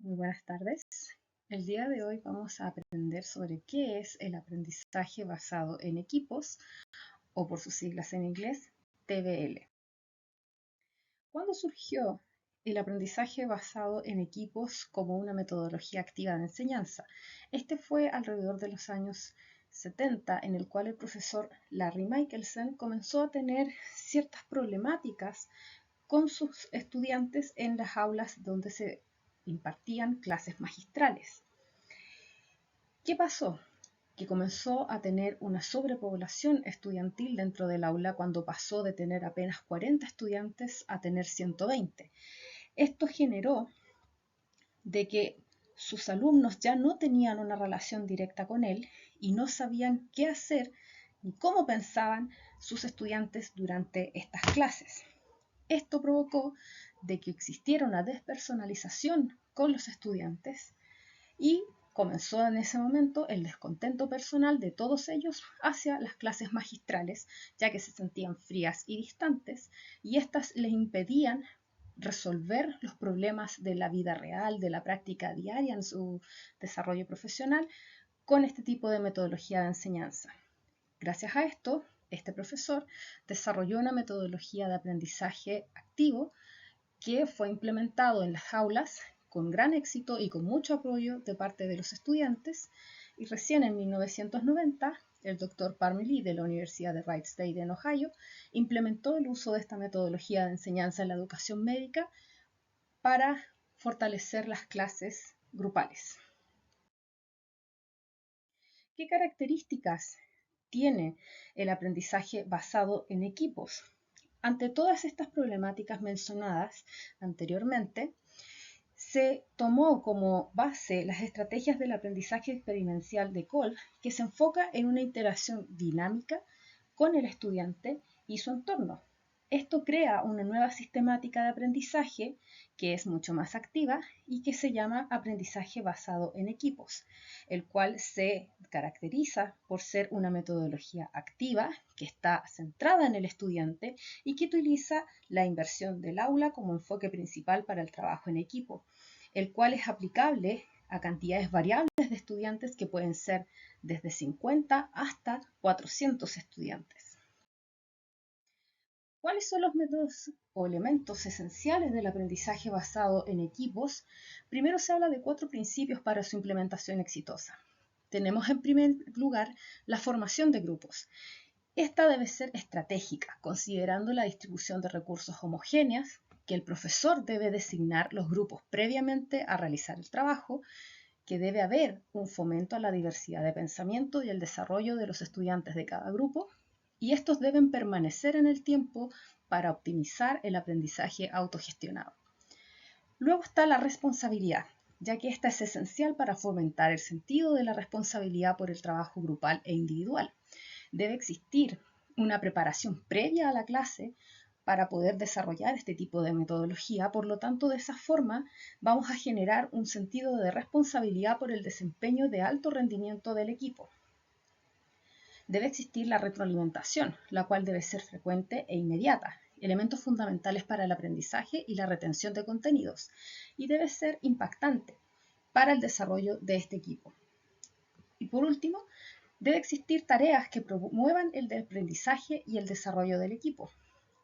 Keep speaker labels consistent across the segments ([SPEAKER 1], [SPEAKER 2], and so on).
[SPEAKER 1] Muy buenas tardes. El día de hoy vamos a aprender sobre qué es el aprendizaje basado en equipos, o por sus siglas en inglés, TBL. ¿Cuándo surgió el aprendizaje basado en equipos como una metodología activa de enseñanza? Este fue alrededor de los años 70, en el cual el profesor Larry Michelson comenzó a tener ciertas problemáticas con sus estudiantes en las aulas donde se impartían clases magistrales. ¿Qué pasó? Que comenzó a tener una sobrepoblación estudiantil dentro del aula cuando pasó de tener apenas 40 estudiantes a tener 120. Esto generó de que sus alumnos ya no tenían una relación directa con él y no sabían qué hacer ni cómo pensaban sus estudiantes durante estas clases. Esto provocó de que existiera una despersonalización con los estudiantes y comenzó en ese momento el descontento personal de todos ellos hacia las clases magistrales, ya que se sentían frías y distantes, y éstas les impedían resolver los problemas de la vida real, de la práctica diaria en su desarrollo profesional, con este tipo de metodología de enseñanza. Gracias a esto, este profesor desarrolló una metodología de aprendizaje activo que fue implementado en las aulas con gran éxito y con mucho apoyo de parte de los estudiantes, y recién en 1990 el doctor Parmelee de la Universidad de Wright State en Ohio implementó el uso de esta metodología de enseñanza en la educación médica para fortalecer las clases grupales. ¿Qué características tiene el aprendizaje basado en equipos? Ante todas estas problemáticas mencionadas anteriormente, se tomó como base las estrategias del aprendizaje experiencial de Kolb, que se enfoca en una interacción dinámica con el estudiante y su entorno. Esto crea una nueva sistemática de aprendizaje que es mucho más activa y que se llama aprendizaje basado en equipos, el cual se caracteriza por ser una metodología activa que está centrada en el estudiante y que utiliza la inversión del aula como enfoque principal para el trabajo en equipo, el cual es aplicable a cantidades variables de estudiantes que pueden ser desde 50 hasta 400 estudiantes. ¿Cuáles son los métodos o elementos esenciales del aprendizaje basado en equipos? Primero se habla de 4 principios para su implementación exitosa. Tenemos en primer lugar la formación de grupos. Esta debe ser estratégica, considerando la distribución de recursos homogéneas, que el profesor debe designar los grupos previamente a realizar el trabajo, que debe haber un fomento a la diversidad de pensamiento y el desarrollo de los estudiantes de cada grupo, y estos deben permanecer en el tiempo para optimizar el aprendizaje autogestionado. Luego está la responsabilidad, ya que esta es esencial para fomentar el sentido de la responsabilidad por el trabajo grupal e individual. Debe existir una preparación previa a la clase para poder desarrollar este tipo de metodología. Por lo tanto, de esa forma vamos a generar un sentido de responsabilidad por el desempeño de alto rendimiento del equipo. Debe existir la retroalimentación, la cual debe ser frecuente e inmediata, elementos fundamentales para el aprendizaje y la retención de contenidos, y debe ser impactante para el desarrollo de este equipo. Y por último, debe existir tareas que promuevan el aprendizaje y el desarrollo del equipo.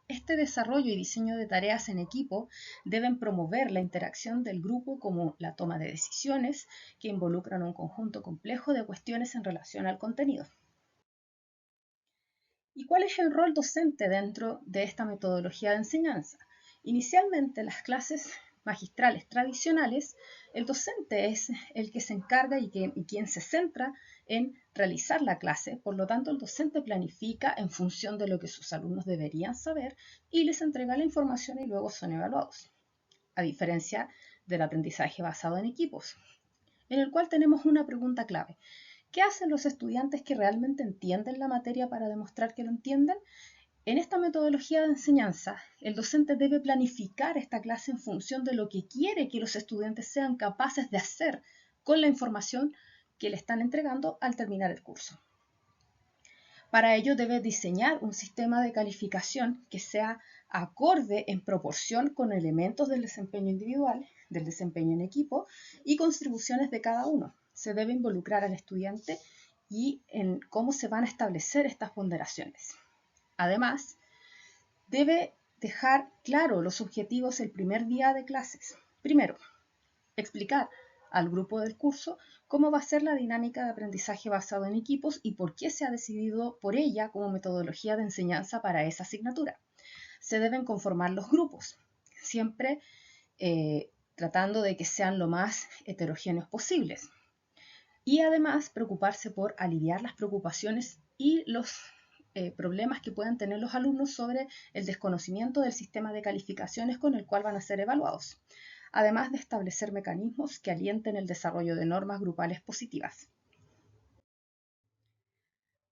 [SPEAKER 1] Este desarrollo y diseño de tareas en equipo deben promover la interacción del grupo, como la toma de decisiones que involucran un conjunto complejo de cuestiones en relación al contenido. ¿Y cuál es el rol docente dentro de esta metodología de enseñanza? Inicialmente, en las clases magistrales tradicionales, el docente es el que se encarga y quien se centra en realizar la clase. Por lo tanto, el docente planifica en función de lo que sus alumnos deberían saber y les entrega la información y luego son evaluados, a diferencia del aprendizaje basado en equipos, en el cual tenemos una pregunta clave. ¿Qué hacen los estudiantes que realmente entienden la materia para demostrar que lo entienden? En esta metodología de enseñanza, el docente debe planificar esta clase en función de lo que quiere que los estudiantes sean capaces de hacer con la información que le están entregando al terminar el curso. Para ello debe diseñar un sistema de calificación que sea acorde en proporción con elementos del desempeño individual, del desempeño en equipo y contribuciones de cada uno. Se debe involucrar al estudiante y en cómo se van a establecer estas ponderaciones. Además, debe dejar claro los objetivos el primer día de clases. Primero, explicar al grupo del curso cómo va a ser la dinámica de aprendizaje basado en equipos y por qué se ha decidido por ella como metodología de enseñanza para esa asignatura. Se deben conformar los grupos, siempre tratando de que sean lo más heterogéneos posibles. Y además preocuparse por aliviar las preocupaciones y los problemas que puedan tener los alumnos sobre el desconocimiento del sistema de calificaciones con el cual van a ser evaluados, además de establecer mecanismos que alienten el desarrollo de normas grupales positivas.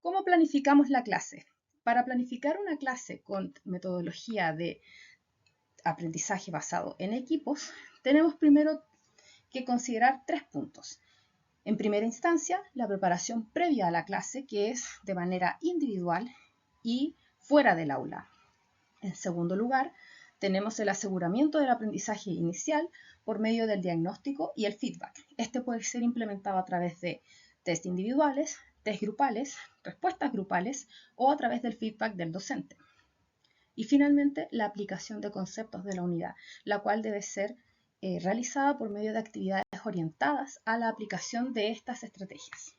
[SPEAKER 1] ¿Cómo planificamos la clase? Para planificar una clase con metodología de aprendizaje basado en equipos, tenemos primero que considerar 3 puntos. En primera instancia, la preparación previa a la clase, que es de manera individual y fuera del aula. En segundo lugar, tenemos el aseguramiento del aprendizaje inicial por medio del diagnóstico y el feedback. Este puede ser implementado a través de test individuales, test grupales, respuestas grupales o a través del feedback del docente. Y finalmente, la aplicación de conceptos de la unidad, la cual debe ser realizada por medio de actividades orientadas a la aplicación de estas estrategias.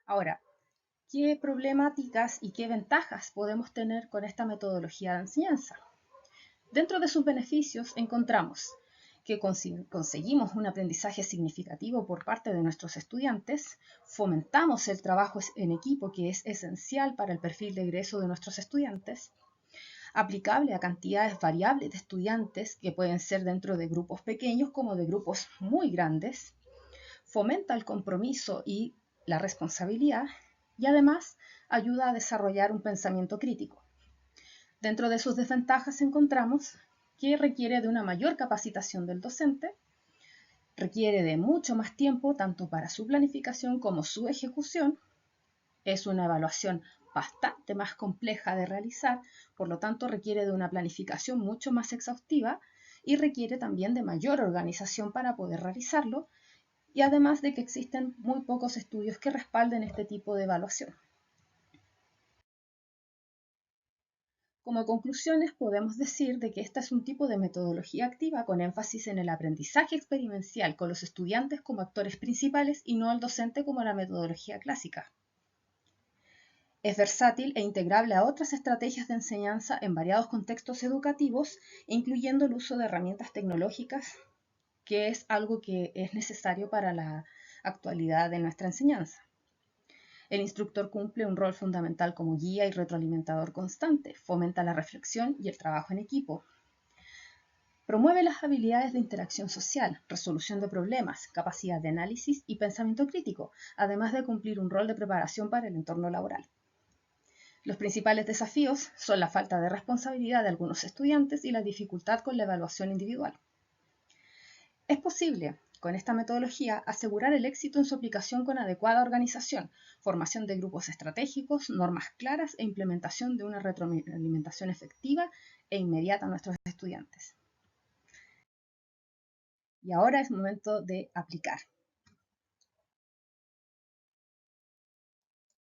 [SPEAKER 1] Ahora, ¿qué problemáticas y qué ventajas podemos tener con esta metodología de enseñanza? Dentro de sus beneficios encontramos que conseguimos un aprendizaje significativo por parte de nuestros estudiantes, fomentamos el trabajo en equipo que es esencial para el perfil de egreso de nuestros estudiantes, aplicable a cantidades variables de estudiantes que pueden ser dentro de grupos pequeños como de grupos muy grandes, fomenta el compromiso y la responsabilidad y además ayuda a desarrollar un pensamiento crítico. Dentro de sus desventajas encontramos que requiere de una mayor capacitación del docente, requiere de mucho más tiempo tanto para su planificación como su ejecución, es una evaluación bastante más compleja de realizar, por lo tanto requiere de una planificación mucho más exhaustiva y requiere también de mayor organización para poder realizarlo, y además de que existen muy pocos estudios que respalden este tipo de evaluación. Como conclusiones podemos decir de que esta es un tipo de metodología activa con énfasis en el aprendizaje experiencial con los estudiantes como actores principales y no al docente como la metodología clásica. Es versátil e integrable a otras estrategias de enseñanza en variados contextos educativos, incluyendo el uso de herramientas tecnológicas, que es algo que es necesario para la actualidad de nuestra enseñanza. El instructor cumple un rol fundamental como guía y retroalimentador constante, fomenta la reflexión y el trabajo en equipo. Promueve las habilidades de interacción social, resolución de problemas, capacidad de análisis y pensamiento crítico, además de cumplir un rol de preparación para el entorno laboral. Los principales desafíos son la falta de responsabilidad de algunos estudiantes y la dificultad con la evaluación individual. Es posible, con esta metodología, asegurar el éxito en su aplicación con adecuada organización, formación de grupos estratégicos, normas claras e implementación de una retroalimentación efectiva e inmediata a nuestros estudiantes. Y ahora es momento de aplicar.